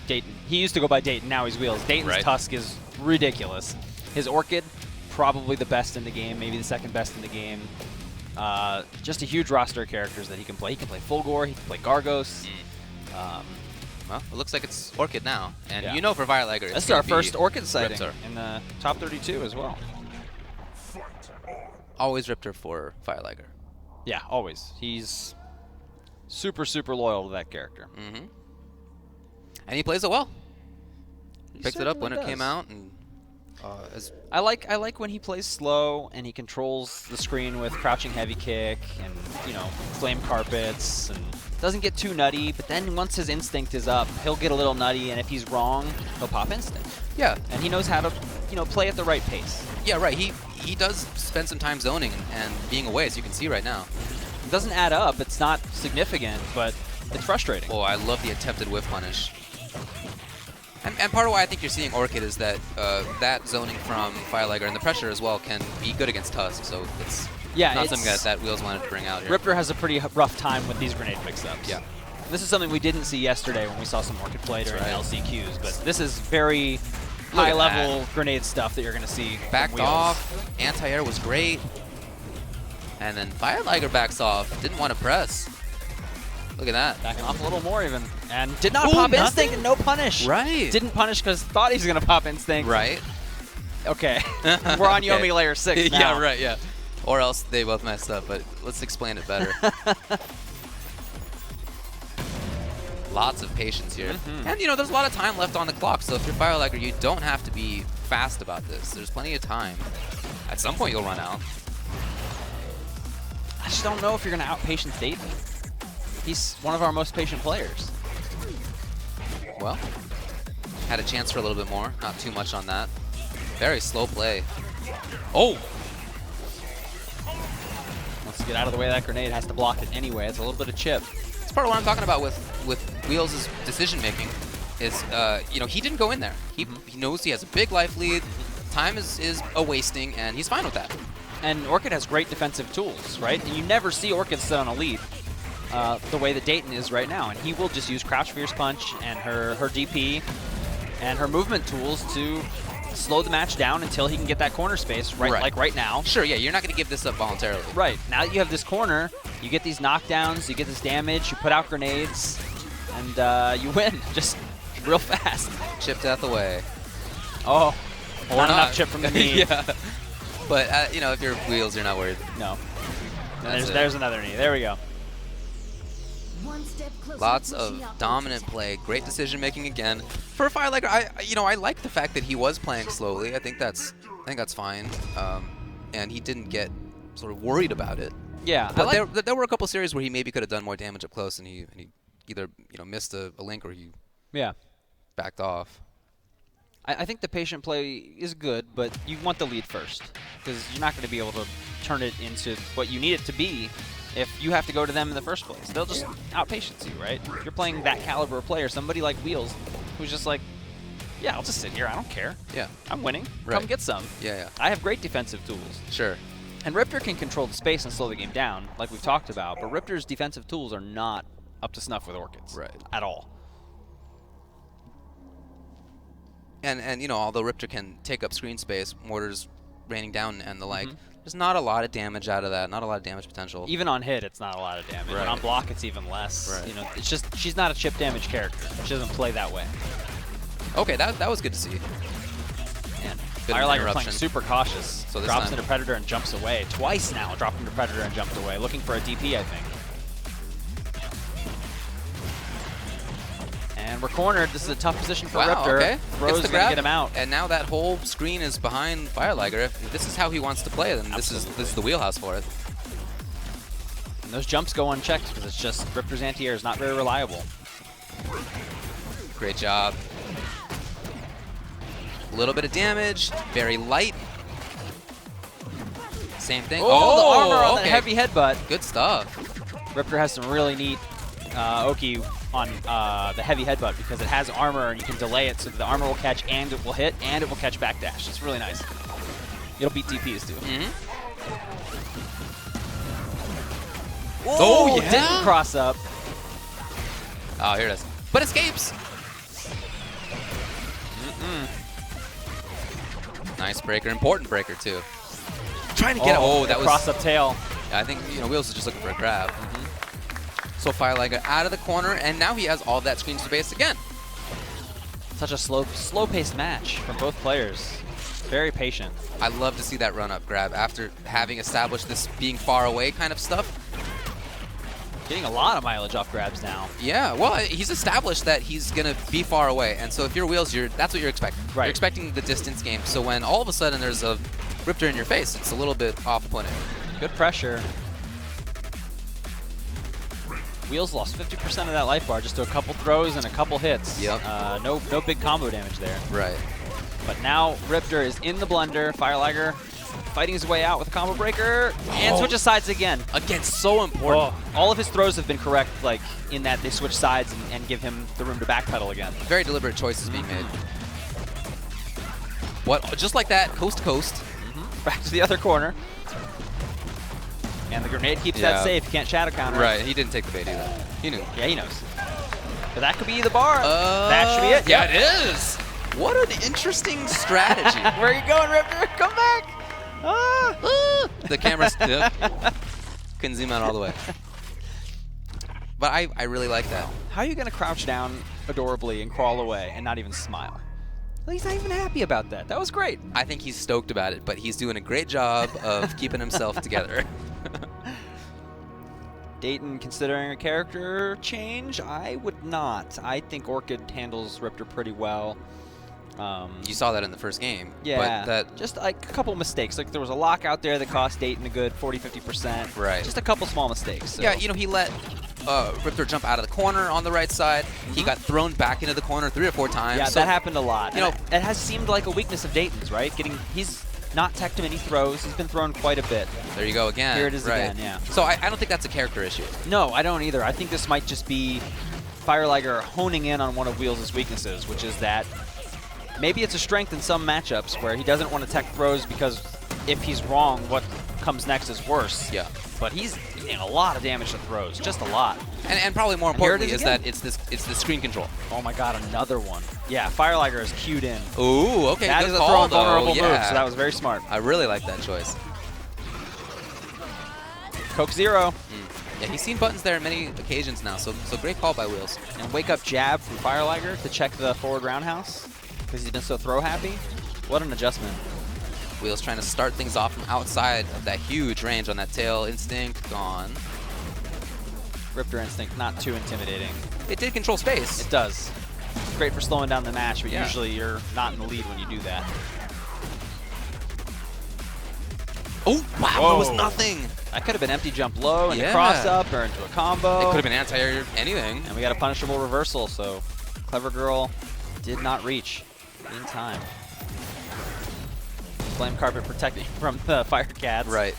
Dayton. He used to go by Dayton, now he's Wheels. Dayton's Tusk is ridiculous. His Orchid, probably the best in the game, maybe the second best in the game. Just a huge roster of characters that he can play. He can play Fulgore, he can play Gargos. Well, it looks like it's Orchid now. And you know for Fire Liger, this is our first Orchid sighting Riptor. in the top 32 as well. Always Riptor for Fire Liger. Yeah, always. He's super, super loyal to that character. And he plays it well. He Picked it up when it certainly came does. out. And I like when he plays slow and he controls the screen with crouching heavy kick and, you know, flame carpets and doesn't get too nutty, but then once his instinct is up, he'll get a little nutty, and if he's wrong, he'll pop instinct. Yeah. And he knows how to, you know, play at the right pace. Yeah, right. He does spend some time zoning and being away, as you can see right now. It doesn't add up. It's not significant, but it's frustrating. Oh, I love the attempted whiff punish. And part of why I think you're seeing Orchid is that that zoning from Fire Liger and the pressure as well can be good against Tusk, so it's not something that Wheels wanted to bring out here. Riptor has a pretty rough time with these grenade mix-ups. Yeah. This is something we didn't see yesterday when we saw some Orchid play during the LCQs, but this is very high-level grenade stuff that you're going to see. Backed off. Anti-air was great. And then Fire Liger backs off. Didn't want to press. Look at that. Backing off a little more even. And did not pop instinct and no punish. Right. Didn't punish because thought he was going to pop instinct. Right. Okay. We're on Yomi layer 6 now. Yeah, right, yeah. Or else they both messed up, but let's explain it better. Lots of patience here. And, you know, there's a lot of time left on the clock, so if you're Fire Liger, you don't have to be fast about this. There's plenty of time. At some point, you'll run out. I just don't know if you're going to out-patience Dayton. He's one of our most patient players. Well, had a chance for a little bit more. Not too much on that. Very slow play. Oh! Wants to get out of the way of that grenade. Has to block it anyway. It's a little bit of chip. That's part of what I'm talking about with Wheels' decision-making. Is, you know, he didn't go in there. He knows he has a big life lead. Time is a wasting, and he's fine with that. And Orchid has great defensive tools, right? And you never see Orchid sit on a lead the way that Dayton is right now. And he will just use Crouch Fierce Punch and her DP and her movement tools to slow the match down until he can get that corner space, like right now. Sure, yeah, you're not going to give this up voluntarily. Right. Now that you have this corner, you get these knockdowns, you get this damage, you put out grenades, and you win just real fast. Chip death away. Oh, not enough chip from the knee. Yeah. But, you know, if you're Wheels, you're not worried. No. There's another knee. There we go. Lots of dominant play, great decision making again. For Fire Liger, I like the fact that he was playing slowly. I think that's fine, and he didn't get sort of worried about it. Yeah, but there were a couple series where he maybe could have done more damage up close, and he either missed a link or he backed off. I think the patient play is good, but you want the lead first because you're not going to be able to turn it into what you need it to be if you have to go to them in the first place. They'll just out-patience you, right? If you're playing that caliber of player, somebody like Wheels, who's just like, yeah, I'll just sit here. I don't care. Yeah. I'm winning. Right. Come get some. Yeah. I have great defensive tools. Sure. And Riptor can control the space and slow the game down, like we've talked about, but Riptor's defensive tools are not up to snuff with Orchids. Right. At all. And you know, although Riptor can take up screen space, mortars raining down and the like, there's not a lot of damage out of that, not a lot of damage potential. Even on hit, it's not a lot of damage. Right. And on block, it's even less. Right. You know, it's just she's not a chip damage character. She doesn't play that way. Okay, that was good to see. And Fire Liger playing super cautious. So this drops time. into Predator and jumps away. Twice now, dropped into Predator and jumped away, looking for a DP, I think. And we're cornered. This is a tough position for Riptor. Okay. Throws to get him out. And now that whole screen is behind Fire Liger. If this is how he wants to play, then this is the wheelhouse for it. And those jumps go unchecked because it's just Riptor's anti-air is not very reliable. Great job. A little bit of damage. Very light. Same thing. Oh, the armor on the heavy headbutt. Good stuff. Riptor has some really neat Oki on the heavy headbutt because it has armor and you can delay it so that the armor will catch and it will hit and it will catch backdash. It's really nice. It'll beat DPs too. Oh, yeah? Didn't cross up. Oh, here it is. But escapes. Nice breaker, important breaker too. Trying to get that was cross-up tail. I think Wheels is just looking for a grab. So Fiyah Liger out of the corner, and now he has all that screen space again. Such a slow-paced match from both players. Very patient. I love to see that run-up grab after having established this being far away kind of stuff. Getting a lot of mileage off grabs now. Yeah, well, he's established that he's going to be far away, and so if you're Wheels, that's what you're expecting. Right. You're expecting the distance game, so when all of a sudden there's a Riptor in your face, it's a little bit off-putting. Good pressure. Wheels lost 50% of that life bar just to a couple throws and a couple hits. Yep. No big combo damage there. Right. But now Riptor is in the blender. Fiyah Liger fighting his way out with a combo breaker and switches sides again. Again, so important. All of his throws have been correct, like in that they switch sides and give him the room to backpedal again. Very deliberate choices being made. Just like that, coast to coast. Back to the other corner. And the grenade keeps that safe. You can't shadow counter. Right, he didn't take the bait either. He knew. Yeah, he knows. But that could be the bar. That should be it. Yeah, it is. What an interesting strategy. Where are you going, Riptor? Come back. The camera's couldn't zoom out all the way. But I really like that. How are you going to crouch down adorably and crawl away and not even smile? He's not even happy about that. That was great. I think he's stoked about it, but he's doing a great job of keeping himself together. Dayton considering a character change? I would not. I think Orchid handles Riptor pretty well. You saw that in the first game. Yeah, but just like a couple mistakes. Like there was a lock out there that cost Dayton a good 40–50%. Right. Just a couple small mistakes. So. Yeah, he let Riptor jump out of the corner on the right side. He got thrown back into the corner 3 or 4 times. Yeah, so, that happened a lot. You know, it has seemed like a weakness of Dayton's, right? He's not teched many throws. He's been thrown quite a bit. There you go again. Here it is again, yeah. So I don't think that's a character issue. No, I don't either. I think this might just be Fiyah Liger honing in on one of Wheels' weaknesses, which is that maybe it's a strength in some matchups where he doesn't want to tech throws because if he's wrong, what comes next is worse. Yeah. But he's doing a lot of damage to throws, just a lot. And probably more importantly is that it's the screen control. Oh my god, another one. Yeah, Fiyah Liger is cued in. Ooh, okay, that good is a call, throw vulnerable though. move, so that was very smart. I really like that choice. Coke 0. Yeah, he's seen buttons there on many occasions now, so great call by Wheels. And wake up jab from Fiyah Liger to check the forward roundhouse because he's been so throw happy. What an adjustment. Wheels trying to start things off from outside of that huge range on that tail. Instinct gone. Riptor Instinct, not too intimidating. It did control space. It does. It's great for slowing down the match, but Yeah. usually you're not in the lead when you do that. Oh, wow, it was nothing. That could have been empty jump low and a Yeah. cross up or into a combo. It could have been anti-air anything. And we got a punishable reversal, so Clever Girl did not reach in time. Flame Carpet protecting from the Fire Cats. Right.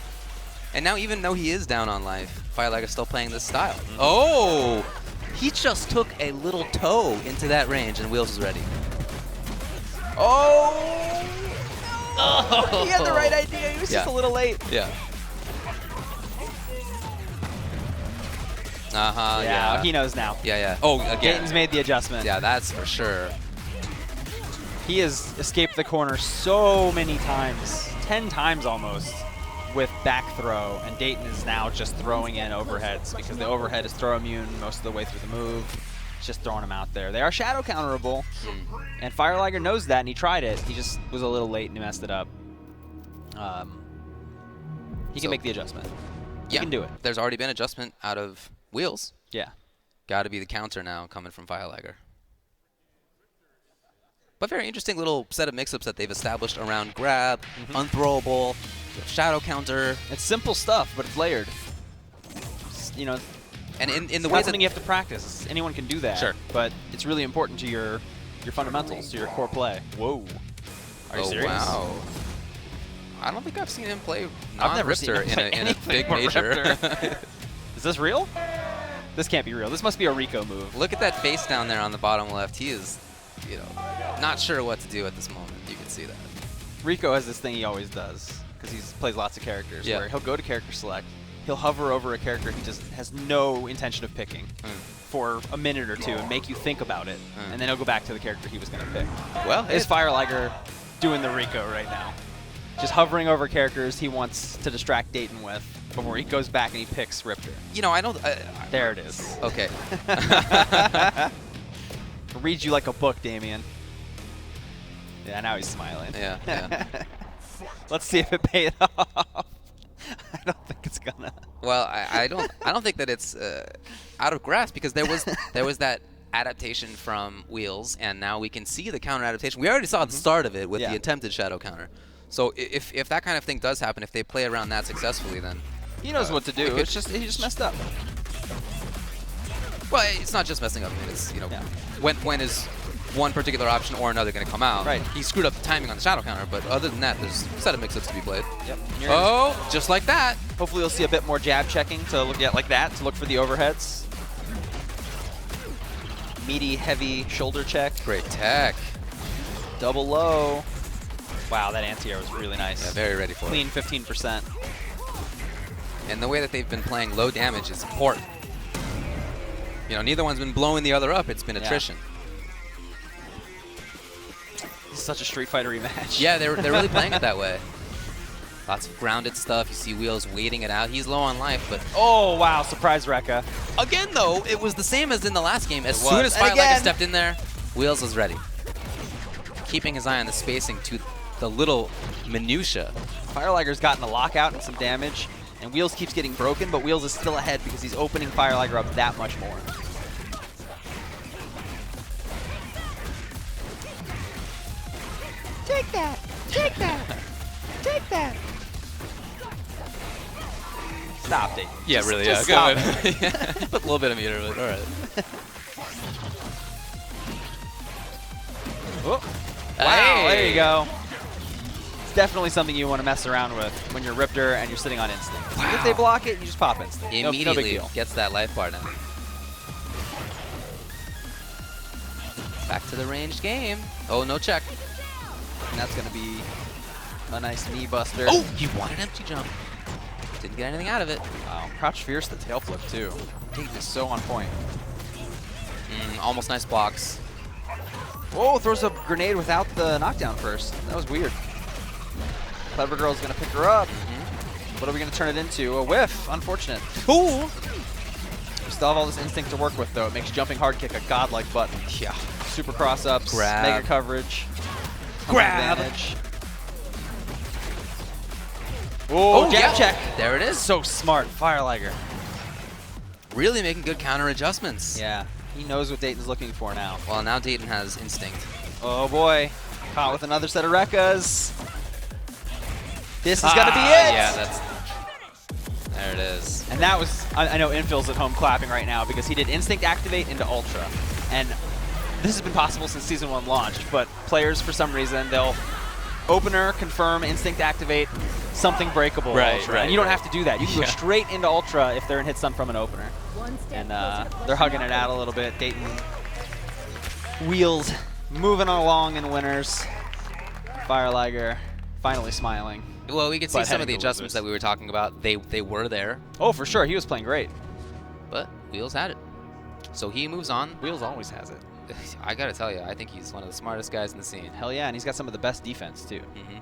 And now even though he is down on life, Fiyah Liger is still playing this style. Oh! He just took a little toe into that range and Wheels is ready. Oh! Oh! He had the right idea. He was just a little late. Yeah. Yeah. He knows now. Yeah. Oh, again. Dayton's made the adjustment. Yeah, that's for sure. He has escaped the corner so many times, 10 times almost, with back throw, and Dayton is now just throwing in overheads because the overhead is throw immune most of the way through the move. It's just throwing them out there. They are shadow counterable, and Fiyah Liger knows that, and he tried it. He just was a little late and he messed it up. He can make the adjustment. He can do it. There's already been adjustment out of Wheels. Yeah. Got to be the counter now coming from Fiyah Liger. But very interesting little set of mix-ups that they've established around grab, unthrowable, shadow counter. It's simple stuff, but it's layered. You know, and in the way way something you have to practice. Anyone can do that. Sure. But it's really important to your fundamentals, to your core play. Whoa. Are you serious? Wow. I don't think I've seen him play I've never seen him play in a big but major. Is this real? This can't be real. This must be a Rico move. Look at that face down there on the bottom left. He is, not sure what to do at this moment. You can see that. Rico has this thing he always does because he plays lots of characters where he'll go to character select, he'll hover over a character he just has no intention of picking for a minute or two and make you think about it, and then he'll go back to the character he was going to pick. Well, is Fiyah Liger doing the Rico right now. Just hovering over characters he wants to distract Dayton with before he goes back and he picks Riptor. You know, I don't... There it is. Okay. Reads you like a book, Damien. Yeah, now he's smiling. Yeah. Let's see if it paid off. I don't think it's gonna. Well, I don't think that it's out of grasp, because there was that adaptation from Wheels, and now we can see the counter adaptation. We already saw the start of it with the attempted shadow counter. So if that kind of thing does happen, if they play around that successfully, then he knows what to do. It's just he just messed up. Well, it's not just messing up. I mean, it's, you know, when is one particular option or another going to come out? Right. He screwed up the timing on the shadow counter, but other than that, there's a set of mix-ups to be played. Yep. Oh, just like that. Hopefully you'll see a bit more jab checking to look at like that, to look for the overheads. Meaty, heavy shoulder check. Great tech. Double low. Wow, that anti-air was really nice. Yeah, very ready for it. Clean 15%. And the way that they've been playing low damage is important. You know, neither one's been blowing the other up. It's been attrition. It's such a Street Fighter rematch. Yeah, they're really playing it that way. Lots of grounded stuff. You see Wheels waiting it out. He's low on life, but... Oh, wow. Surprise Rekka. Again, though, it was the same as in the last game. As soon as Fiyah Liger stepped in there, Wheels was ready. Keeping his eye on the spacing to the little minutia. Fiyah Liger's gotten a lockout and some damage, and Wheels keeps getting broken, but Wheels is still ahead because he's opening Fiyah Liger up that much more. Take that! Take that! Take that! Stop, Dayton. Yeah, just, really, just yeah. stop Go ahead. Put a little bit of meter, but all right. Wow, there you go. It's definitely something you want to mess around with when you're Riptor and you're sitting on Instinct. Wow. If they block it, you just pop Instinct. Immediately no big deal. gets that life bar down. Back to the ranged game. Oh, no check. And that's going to be a nice knee buster. Oh, he wanted empty jump. Didn't get anything out of it. Wow, crouch fierce the tail flip too. Dayton is so on point. Almost nice blocks. Whoa, throws a grenade without the knockdown first. That was weird. Clever Girl's going to pick her up. What are we going to turn it into? A whiff. Unfortunate. Ooh! We still have all this Instinct to work with, though. It makes jumping hard kick a godlike button. Yeah. Super cross-ups, Grab. mega coverage. Grab! Advantage. Oh, jab check. There it is. So smart. Fiyah Liger. Really making good counter adjustments. Yeah. He knows what Dayton's looking for now. Well, now Dayton has Instinct. Oh, boy. Caught with another set of Rekkas. This is going to be it. Yeah, that's... There it is. And that was... I know Infill's at home clapping right now because he did Instinct activate into Ultra. And this has been possible since Season 1 launched, but players, for some reason, they'll opener, confirm, Instinct activate, something breakable. Ultra. And you don't have to do that. You can go straight into Ultra if they're in hit stun from an opener. And they're hugging it out a little bit. Dayton Wheels moving along in winners. Fiyah Liger finally smiling. Well, we could see some of the adjustments that we were talking about. They were there. Oh, for sure. He was playing great. But Wheels had it. So he moves on. Wheels always has it. I got to tell you, I think he's one of the smartest guys in the scene. Hell yeah, and he's got some of the best defense, too. Mm-hmm.